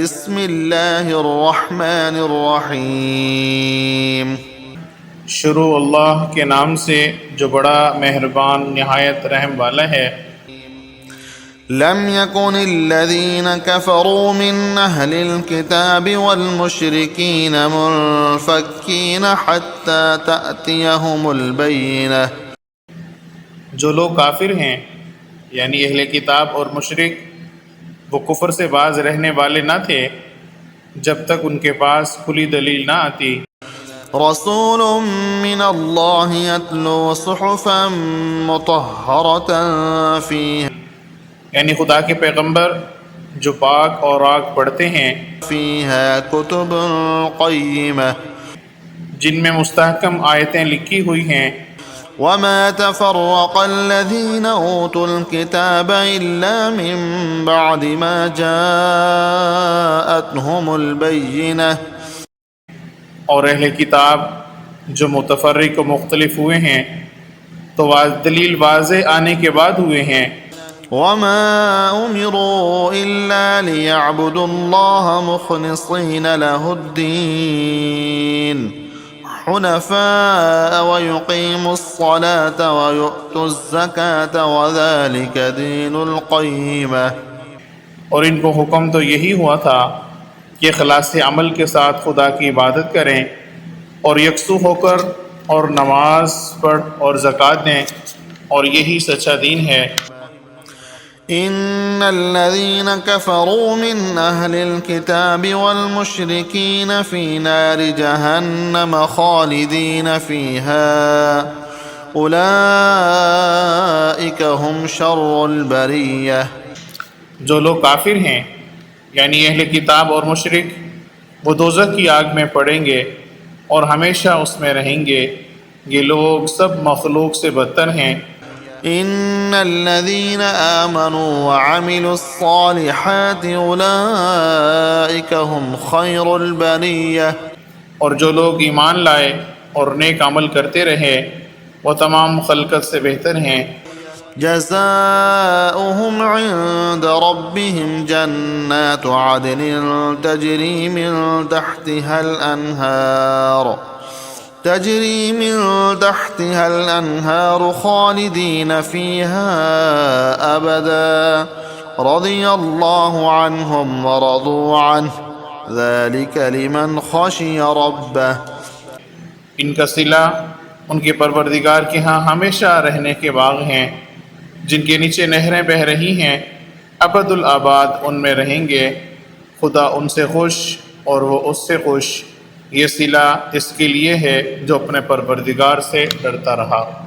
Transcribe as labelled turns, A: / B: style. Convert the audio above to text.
A: بسم اللہ الرحمن الرحیم۔
B: شروع اللہ کے نام سے جو بڑا مہربان نہایت رحم والا ہے۔
A: لم يكن الذين كفروا من أهل الكتاب والمشركين منفكين حتى تأتيهم البينة۔
B: جو لوگ کافر ہیں یعنی اہل کتاب اور مشرک، وہ کفر سے باز رہنے والے نہ تھے جب تک ان کے پاس کھلی دلیل نہ آتی۔
A: رسول من اللہ يتلو صحفا مطہرة فيها
B: یعنی خدا کے پیغمبر جو پاک اور راگ پڑھتے ہیں،
A: فيها كتب قیمة
B: جن میں مستحکم آیتیں لکھی ہوئی ہیں۔
A: وما تفرق الذين أوتوا الكتاب إلا من بعد ما جاءتهم البينة۔
B: اور اہل کتاب جو متفرق و مختلف ہوئے ہیں تو دلیل واضح آنے کے بعد ہوئے ہیں۔
A: وما أمروا إلا ليعبدوا الله مخلصين له الدين حنفاء ويقيموا الصلاة ويؤتوا الزكاة وذلك دين القيمة۔
B: اور ان کو حکم تو یہی ہوا تھا کہ خلاص عمل کے ساتھ خدا کی عبادت کریں اور یکسو ہو کر اور نماز پڑھ اور زکوٰۃ دیں، اور یہی سچا دین ہے۔
A: ان الذين كفروا من اهل الكتاب والمشركين في نار جهنم خالدين فيها اولئك هم شر البرية۔
B: جو لوگ کافر ہیں یعنی اہل کتاب اور مشرک، وہ دوزخ کی آگ میں پڑیں گے اور ہمیشہ اس میں رہیں گے، یہ لوگ سب مخلوق سے بدتر ہیں۔
A: ان الذين آمنوا وعملوا الصالحات اولئك هم خير البرية۔
B: اور جو لوگ ایمان لائے اور نیک عمل کرتے رہے وہ تمام خلقت سے بہتر ہیں۔
A: جزاؤهم عند ربهم جنات عدن تجري من تحتها الأنهار خالدين فيها أبدا رضي الله عنهم ورضوا عنه ذلك لمن خشي ربه۔
B: ان کا صلہ ان کے پروردگار کے ہاں ہمیشہ رہنے کے باغ ہیں جن کے نیچے نہریں بہہ رہی ہیں، ابد الآباد ان میں رہیں گے، خدا ان سے خوش اور وہ اس سے خوش۔ یہ صلہ اس کے لیے ہے جو اپنے پروردگار سے ڈرتا رہا۔